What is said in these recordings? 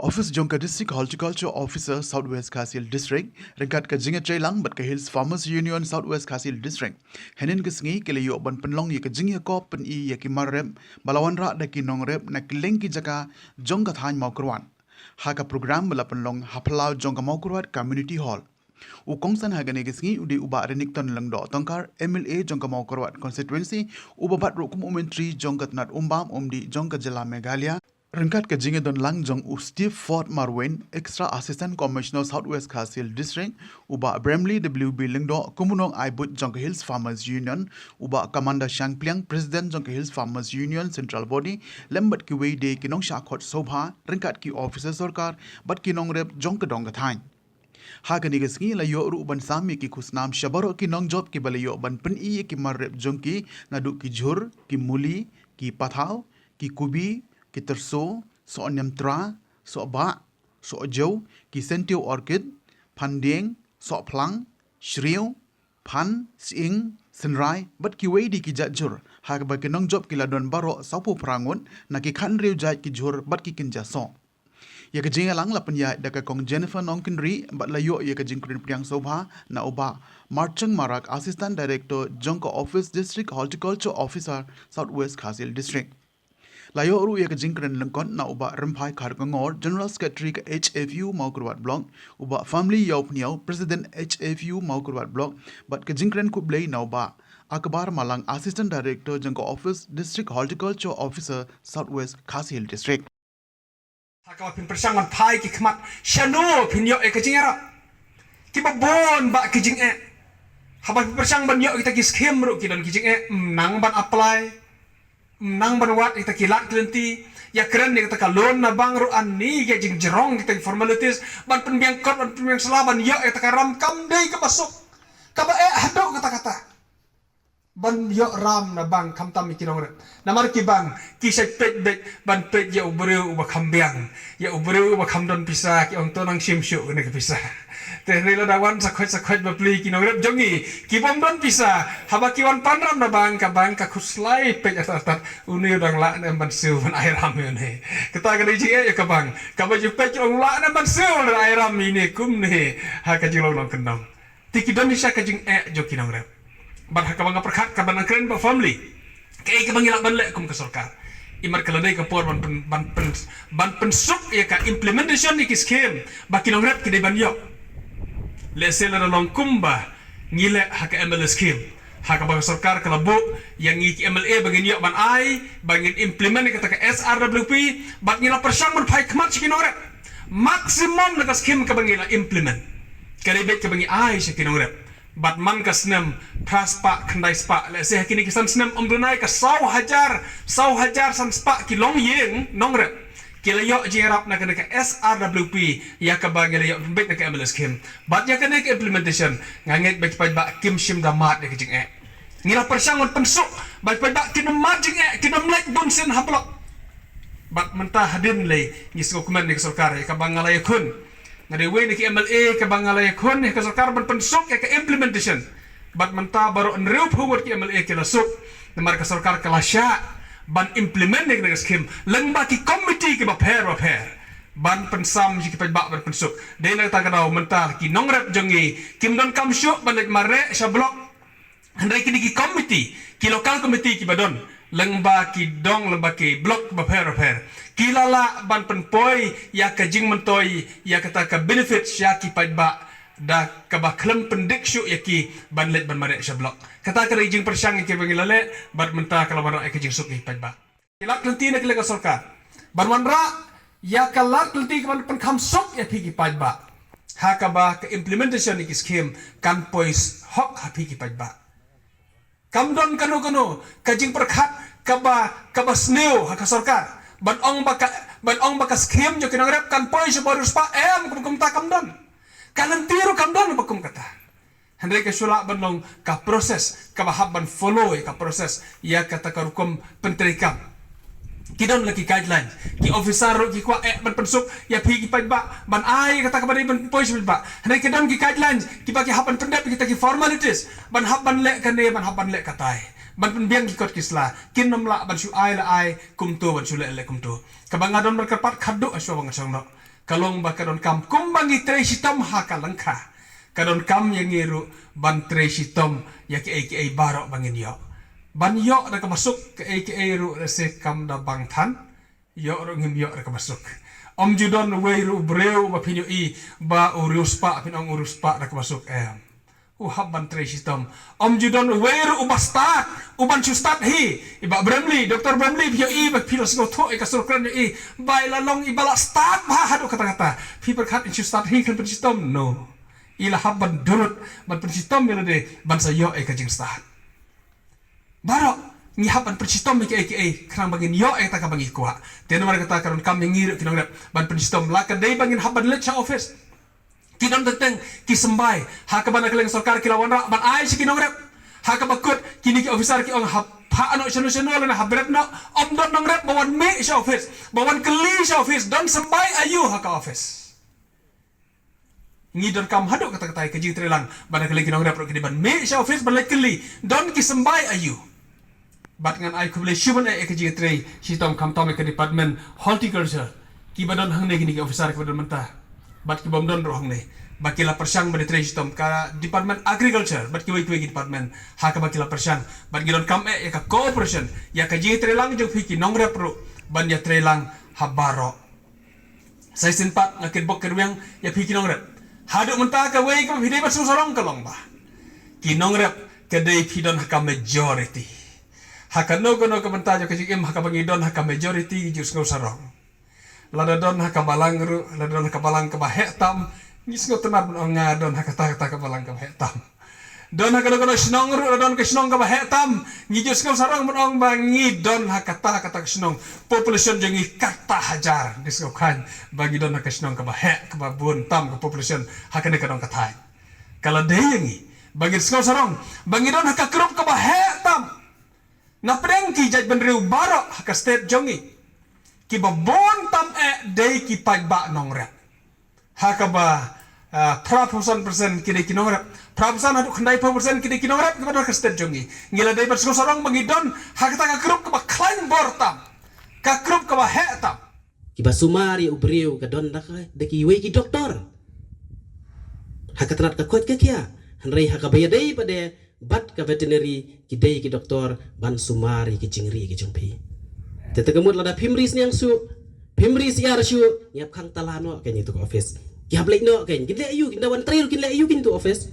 Office Jonka District Horticulture Officer Southwest Kasil District rekat ke jinga Trailang bat ke Hills Farmers Union Southwest Kasil District henin ke sengi ke leyo ban penlong ye ke jinga ko pen I ye ki marrep balawan ra da ki nong rep na kileng ki jaka Jonka thany mau kurwan ha ka program bala penlong haplau Jonka mau kurwat community hall u kongsan ha gane ke sengi udi uba renik ton lang do tongkar MLA Jonka mau kurwat constituency uba bat ro kum umentri Jonka nat umbam umdi Jonka jela Meghalaya Rengkat ke jinge don lang jong u Steve Ford Marwen, Extra Assistant Commissioner Southwest Kasil District, uba Bramley WB Lingdo, Kumunong Aibut Jonka Hills Farmers Union, uba Commander Shang Pliang, President Jonka Hills Farmers Union Central Body, lembat ki wei de kinong shakot sobha, rengkat ki officer sorkar, bat kinong rep Jonka Donga Thang. Hagani gesngi la yo ru ban sami ki kusnam shabaro ki nong job ki balayo ban pen I ki marrep jongki ngadu ki jhur, ki muli, ki pathau, ki kubi, ki terso, so nyamtra, so ba, so jau, ki sentio orchid, pandeng, so plang, shriu, pan, sing, senrai, bat ki wedi ki jajur, hag ba ki nong job ki ladon baro sapu prangun, na ki khan riu jaj ki jur, bat ki kinja so. Ya ka jinga lang la panya da ka kong Jennifer Nongkinri, bat la yo ya ka jing krin priang sobha, na uba, Marchang Marak, Assistant Director, Jonka Office District Horticulture Officer, Southwest Kasil District. Layo ru ya ke jingkren lengkon na uba rempai kargongor General Secretary ke HFU Maukurwat Block uba Family Yau Pniau President HFU Maukurwat Block bat ke jingkren kublei na uba Akbar Malang Assistant Director Jonka Office District Horticulture Officer Southwest Kasil District. Hakawa pin persangan pai ki khmat shano pin yo e ke jingera ki babon ba ki jing e haba pin persang ban yo kita ki scheme ru ki dan ki jing e nang ban apply nang banwat kita kilat kelenti ya keren ni kita kalon na bang ru ani ge jing jerong kita formalities ban penbiang kot ban penbiang selaban yo kita karam kam dei ke masuk ka ba hado kata-kata ban yo ram na bang kam tam kinong re namar ki bang ki sai pet bet ban pet ya ubreu ba kambiang ya ubreu ba kamdon pisah ki ong to nang simsyu ne ke pisah Tehrila dawan sakot ba pli kinong re jongi ki bomdon pisah haba ki wan panram na bang ka kuslai pet atat uni udang la na ban su ban airam ne kita ga ji ya ka bang ka ba ju pet ong la na ban su na airam ini kum ne ha ka jilo long kendong tiki don bisa ka jing jo kinong re ban ha ka bang perkhat ka ban keren ba family ke bang ila ban le kum ka sarkar imar kaladai ka por ban pensuk ya ka implementation ni ki scheme ba kinong re ki de ban yo le sela long kumba ngile haka MLA scheme haka bang sarkar kalabo yang ngi MLA bangin yo ban ai bangin implement kata ka SRWP bat ngila persang ban phai khmat kinore maximum na scheme ka bangila implement kare bet ka bangi ai sa kinore bat man ka snem praspa khandai spa le se hakini kisan snem umdunai ka 100,000 san spa kilong yeng nongre kila yo jerap na kana ka SRWP ya ka bagel yo bet na ka MLA scheme bat ya kana ka implementation nganget bet pa ba kim sim damat de kijing ngila persangon pensuk bat pa ba kinamat jing kinamlek bonsen hablok bat mentah hadin le ngis dokumen ni sarkar ya ka bangalay kun ngade we ni ki MLA ka bangalay kun ka sarkar ban pensuk ya ka implementation bat mentah baru nreu phawat ki MLA kila suk namar ka sarkar kala sya ban implementing the scheme lang ba ki committee ki ba pair ban pensam ki pa ba ban pensuk de na ta kadaw mental ki nongrep jongi kim don kam shu ban mare sa blok handai ki committee ki local committee ki badon lang ba ki dong lang ba ki blok ba pair kilala ban penpoi ya ka jing mentoi ya kata ka benefits ya ki pa ba da kaba klem pendik syu yaki ban let ban mare sa blok kata ka jing persang ki bangilale bat menta kala ban ai ka jing suki pa kilak lenti na kila sarkar ban wanra ya kalak lenti ban pen kham sok ya phi ki pa ha ka ba ka implementation ni scheme kan pois hok ha phi ki pa kamdon kanu ka jing perkhat ka ba sneu ha ka sarkar ban ong baka scheme jo kinang rep kan pois baru spa kum ta kamdon kanan tiru kamdon bakum kata handai ka sula banlong ka proses ka bahab ban follow ka proses ya kata ka hukum penterikam kidon lagi guidelines ki officer ki kwa ban pensuk ya phi ki pa ban ai kata ka ban pois ba handai kidon ki guidelines ki pa ki hapan pendap kita ki formalities ban hab ban le kan ban hab ban le katai ban penbiang ki kot kisla kinom la ban su ai la ai kum tu ban su le kum tu ka bangadon berkepat khadu aswa bang sang kalong ba kadon kam kumbangi tre sitom hakalangka kadon kam yang ngiru ban tre sitom ya ke aka barok bangin yo ban yo da masuk ke aka ru se kam da bangthan yo ro ngim yo da masuk om judon weiru breu ba pinyo i ba urus pa pinong urus pa da masuk haban tre sitom om judon weiru ubastat uban sustat hi iba Bramley Dr. Bramley pio i ba pilo sgo tho e kasur kran i bai la long i bala stat ba hadu kata-kata pi perkat in sustat hi kan sitom no ila haban durut ban sitom melode ban sayo e kajing stat baro ni haban sitom ke kran bagin yo e ta ka bangi kwa teno mar kata karon kam ngir kinong ban sitom la ka dei bangin haban lecha office kinong tentang kisembai hakabana keleng sarkar kilawan ra ban ai si kinong rep hakabakut kini ki officer ki ong pa ano sanu na habret no om don nong rep bawan me sa office bawan keli sa office don sembai ayu haka office ngidon kam hadok kata-kata ke jing trelang ban keleng kinong rep ro kini ban me sa office ban keli don kisembai ayu bat ngan ai kuble shuban ke jing tre sitom kam tom ke department horticulture ki badon hang ne kini ki officer ke badon mentah bat ki bomdon rohang ne bakila persang bade tre sitom ka department agriculture bat ki wei department ha ka bakila persang bat gidon kam ya ka cooperation ya ka ji tre lang jong fiki nongre pro ban ya tre lang habaro sai sin pat ngakit bok kerwang ya fiki nongre hadu menta ka wei ka hide bat sorong kalong ba ki nongre ke dei pidon ka majority ha ka no ka menta jo ka jim ha ka bangidon ha ka majority jus ngau sarong ladadon hakabalang ru ladadon hakabalang ka bahetam ngis ngotenar ngadon hakata kabalang ka bahetam don hakadon snong ru ladon ka snong ka bahetam ngijus ngau sarang menong bangi don hakata snong population jengi kata hajar disokhan bagi don ka snong ka bahe ka babun tam ka population hakane kadon katai kala deyengi bagi ngau sarang bangi don hakakrup ka bahetam napreng ki jaj benriu barok haka state jongi ki babon tam day ki pagba nong rep hakaba 100% kide ki nong rep 100% hadu khandai 100% kide ki nong rep kepada kastet jongi ngila day bat sorong bangidon hakata ka grup ka klain bortam ka grup ka hetam ki basumari ubriu ka don dak de ki we ki doktor hakatrat ka kot ka kia hanrei hakabaya day pada bat ka veterinary ki day ki doktor ban sumari ki jingri ki jongpi tetegemut lada pimris ni yang su pimris ya rasu nyap khang talano kenya tu office ki hablek no kenya kin le ayu kin dawan trail kin le ayu kin tu office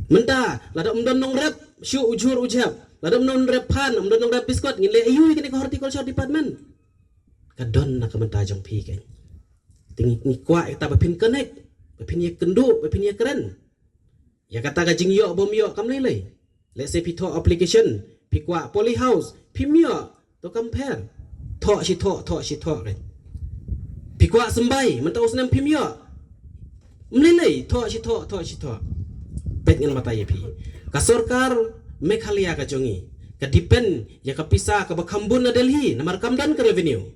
menta lada umdon nong rep su ujur ujab lada umdon rep pan umdon nong rep biskot kin le ayu kin ko horticulture department kadon nak menta jong pi kenya tingi ni kwa eta bapin connect bapin ye kendu bapin ye keren ya kata ka jing yo bom yo kam le let's say pito application pikwa poly house pimyo to compare tho si tho kan pikwa sembai mentau senam pimyo mlilei tho si tho pet ngan mata yepi ka sarkar Meghalaya ka jongi ka depend ya ka pisa ka bakambun na Delhi namar kamdan ka revenue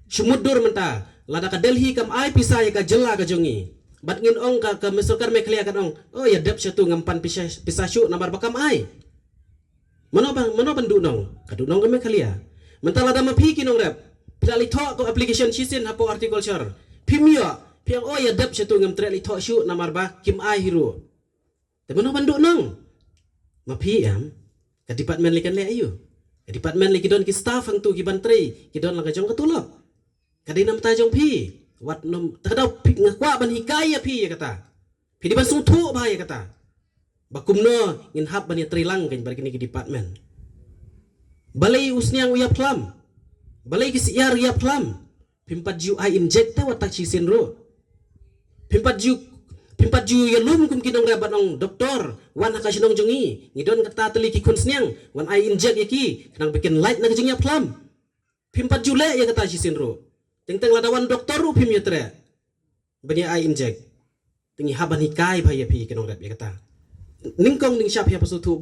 sumudur menta lada ka Delhi kam ai pisa ya ka jela ka jongi bat ngin ong ka sarkar Meghalaya ka ong oh ya dep satu ngampan pisa syu namar bakam ai mano bandu nong kadunong ka Meghalaya mentala dama piki nong rep pidali to ko application sisin hapo horticulture pimyo piang oh ya dep satu ngam treli to syu namar ba kim ai hiro te mano bandu nong mapi am ka department likan le ayu ka department liki don ki staff hang tu ki bantri ki don lang ka jong katulok kadai nam ta jong pi wat nom tadau pik ngakwa ban hikaya pi ya kata pi di ban sung thu ba ya kata bakumno ngin hab ban ya trilang kan bar kini ki department balai usniang uyap klam balai kis yar uyap klam pimpat ju ai inject ta watak chisin ro pimpat ju ya lum kum kinong rabat ong doktor wan haka sinong jongi ngidon kata teli ki kunsniang wan ai inject yaki kanang bikin light na jing yap klam pimpat ju le ya kata chisin ro teng ladawan doktor ru pim ya tre bani ai inject tingi haban hikai bhai ya pi kinong rap ya kata ningkong ning syap ya pasutu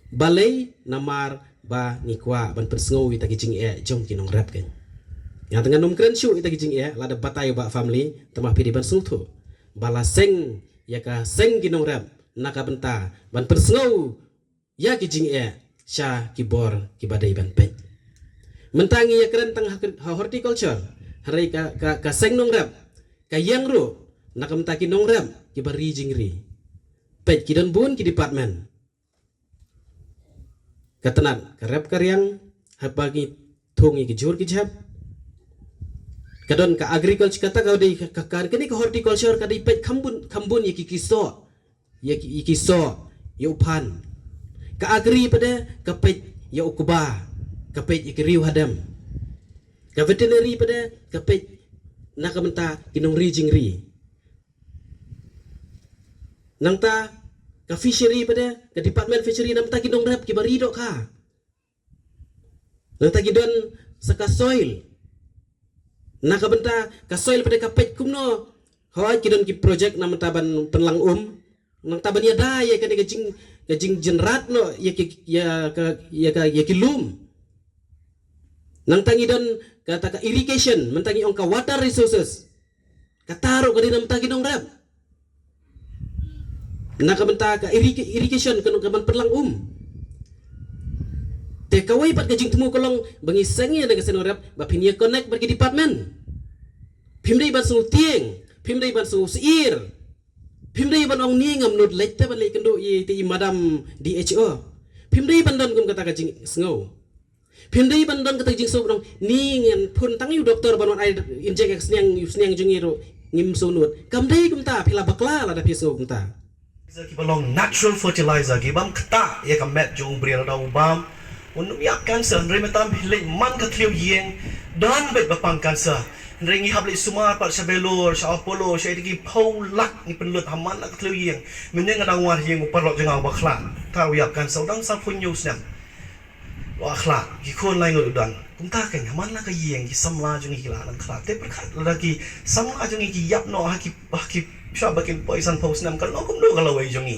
balai namar ba ngikwa ban persngau ita kijing jom kinong rap kan yang tengah nom keren syu ita kijing lada batai ba family tamah pidi ban sungtu bala seng ya ka seng kinong rap naka benta ban persngau ya kijing sya kibor kibadai ban pe mentangi ya keren tang horticulture hari ka seng nong rap ka yang ru nakam ta ki nong rap ki bari jingri pet ki don bun ki department katanan ka rap karyang habagi thungi ki jur ki jap kadon ka agriculture kata ka dei ka kini ka horticulture ka dei pet khambun yaki kiso yaki so yo pan ka agri pada ka pet yo ukuba ka pet yaki riu hadam ka veterinary pada ka pet nakamenta kinong ri jingri nangta ka fishery pada ka department fishery namta kinong rap ki bari dok ka nangta gidon saka soil nakabenta ka soil pada kapet kumno hawa kidon ki project namta ban penlang nang taban ya da ya ka gajing jenrat no ya ki lum nang tangi don kata ka irrigation mentangi ong ka water resources kataro ka dinam tagi dong rap nakabenta ka irrigation kanong kaman penlang te kawai pat gajing temu kolong bangi sangi ada keseno rap ba pinia connect bagi department pimdai ban su tieng pimdai ban su seir pimdai ban ong ni ngam nut lette ban le kendo i ti madam DHO pimdai ban don kum kata gajing snow pimdai ban don kata gajing so dong ni ngen pun tang yu doktor ban ai injek sniang jungiro ngim so nut kamdai kum ta pila bakla la da piso kum ta ki balong natural fertilizer ki bam kta ya ka met jong briel da ubam unum yak cancer remetam hilek man ka tliu yeng dan bet bapang cancer ringi habli sumar pat sabelor sa apollo sa digi paulak ni penlut haman ka tliu yeng meneng adang war yeng uparlok jeng bakla ta yak cancer dang sa punyu snam wa khla ki khon lai ngol dan kumta kan haman la ka yeng ki samla jung ki la nang khla te perkhat lagi samla jung ki yap no ha ki sha bakin poison post nam kan no kum do galawai jung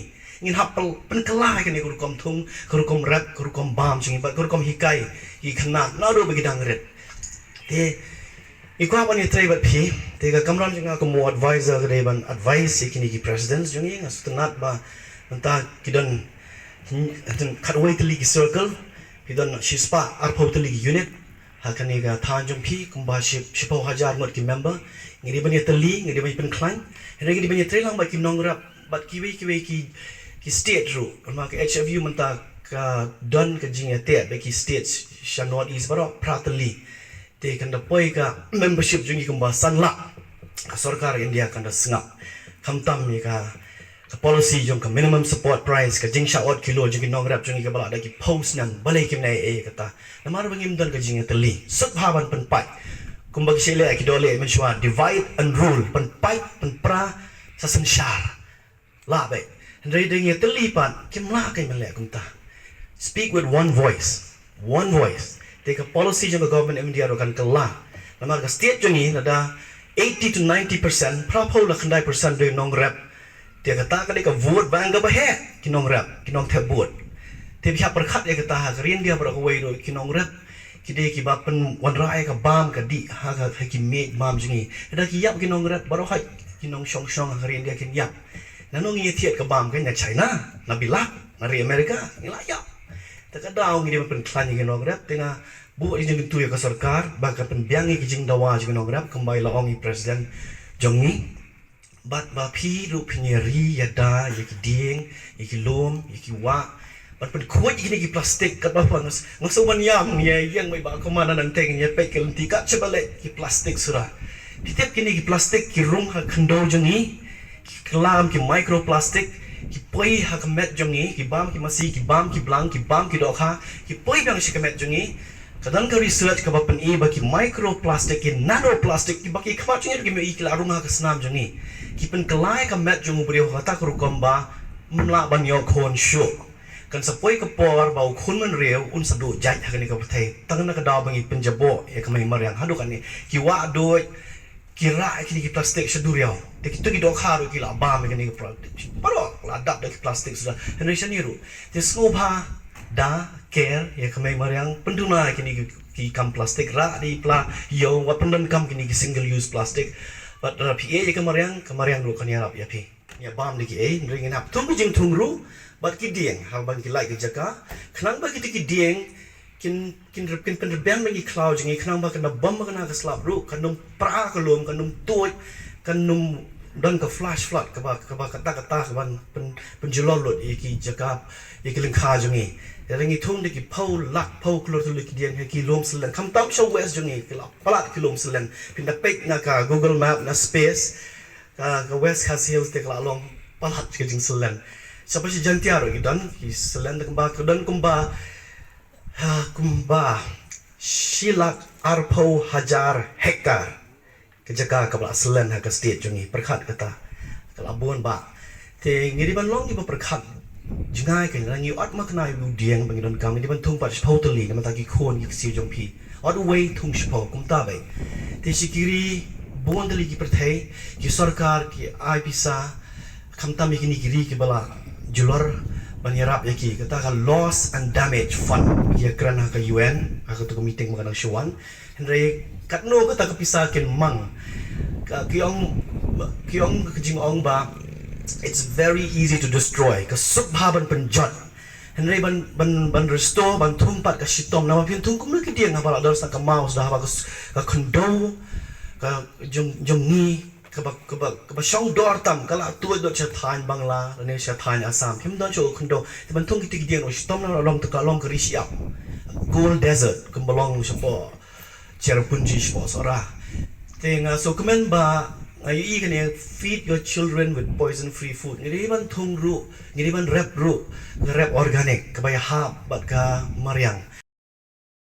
ngin hapal penkelai kan kurukom thung kurukom rap kurukom bam singi ba kurukom hikai hi khana na do bagi dangret te ikwa pani trai bat phi te ka kamram jinga ko mo advisor gre ban advice kini ki president jungi ngasunat ba anta kidan khatwai tli ki circle kidan shispa arpho tli ki unit hakani ga thanjung phi kumba shipo hajar ngot ki member ngiri bani tli ngiri bani penklan ngiri bani trai lang ba ki nongrap bat kiwi ki state ru ma ka HFU menta ka don ka jinga te be ki state shanot is baro pratali te kan da poi ka membership jungi kumba sanla ka sarkar india kan da snga khamtam mi ka policy jong ka minimum support price ka jingsha ot kilo jungi nongrap jungi ka bala da ki post nan balai kim nai e kata namar bangim don ka jinga tali sut bhaban pen pai kumba ki sele ki dole men shwa divide and rule pen pai pen pra sa sanshar la be Ndai dengi telipan kimla kai mele kumta. Speak with one voice. Take a policy jang government India ro kan kala. Namar ka state jangi nada 80 to 90% prapo la khandai percent de nong rap. Te kata ka ka vote bang ga bahe kinong rap kinong the vote. Te bia perkhat ya kata ha rin dia bro wei ro kinong rap. Kide ki bapen wan rai ka bam ka di ha ka ki me mam jangi. Da ki yap kinong rap baro hai kinong shong rin dia kin yap. Nanong ngi thiet ka bam ka nya China na bilak na ri America ngi la ya ta ka daw ngi pen klan ngi no grab tinga bu ni jing tu ya ka sarkar ba ka pen biang ngi jing dawa jing no grab kambai la ong president jongi bat ba phi ru phnyeri ya da ya ki ding ya ki lom ya ki wa bat pen khoi ni ki plastic ka ba ngas ngasuman yam ni yang mai ba ko mana nang teng ya pe kel ti ka chebale ki plastic sura ditep kini ki plastic ki rung ha khando jongi kelam ki microplastic ki poi ha kamet jongi ki bam ki masi ki bam ki blang ki bam ki dokha ki poi bang shi kamet jongi kadan ka research ka bapen e ba ki microplastic ki nanoplastic ki baki khma jongi ki me i kila runga ka snam jongi ki pen kelai kamet jongu brio hata ku komba mla ban yo khon sho kan sapoi ka por ba khun man reu un sadu jai ha ni ka thai tang na ka daw bangi penjabo e kamai maryang hadu kan ni ki wa do kira kini ki plastik seduriau te kita ki dok haru ki la bam kini ki plastik paro la dap de plastik sudah generation niru te snobha da care ya kamai maryang penduna kini ki kam plastik ra di pla yo wa pendan kam kini ki single use plastic but ra pi e ka maryang ru kan ya rap ya pi ya bam di ki e ringin hap tung jing tung ru but ki dieng ha ban ki like ki jaka khnang ba ki dieng กินเป็นระเบียงไม่กี่คราวจังงี้ขนมบากันบัมบากันนักสลับรูขนมปลากระลมขนมตัวขนมดันกับฟลาชฟลัดกับบากระตากบันเป็นจุลลดอีกจักรอีกลิงคาจังงี้แต่เรื่องนี้ทุ่งเด็กกี่เผาลักเผากลอตุลิกเดียนให้กี่ลมสลันคำตั้มโชว์เวสจังงี้กี่หลับปลัดกี่ลมสลันเป็นนักเป็กนักGoogle Map นัก Space กับเวสคาซิลส์เด็กละลงปลัดกี่จิงสลันsiapa si jantiar gitu dan selain dan kumba silak arpau hajar hektar kejaga kabla selain hak state jungi perkat kata kelabon ba te ngiri ban long di perkat jingai kan rangi at makna yu dieng bangidon kami di ban thung pa chpau tali na mataki khon ki si jong phi at way thung chpau kumta bai te sikiri bon dali ki perthai ki sarkar ki aipisa khamta mi kini kiri ki bala julor banyarap yaki kata ka loss and damage fund ya kerana ka UN aku tu meeting mengenai syuan Henry katno ka ta kapisakin mang kiong kejing ong ba it's very easy to destroy ka subhaban penjat Henry ban restore ban tumpat ka sitom nama pian tung kum ki tiang habala dar sa ka mouse dah ka kondo ka jong ni keba shong dor tam kala tu do cha than bangla ne cha than asam him don cho kondo te ban thong ki tik dian o stom na long ta long ka risiap cool desert kum belong spo cherpunji spo sora te nga so komen ba ayu I kan feed your children with poison free food ngiri ban thong ru ngiri ban rap organic kabaya hab bat ka mariang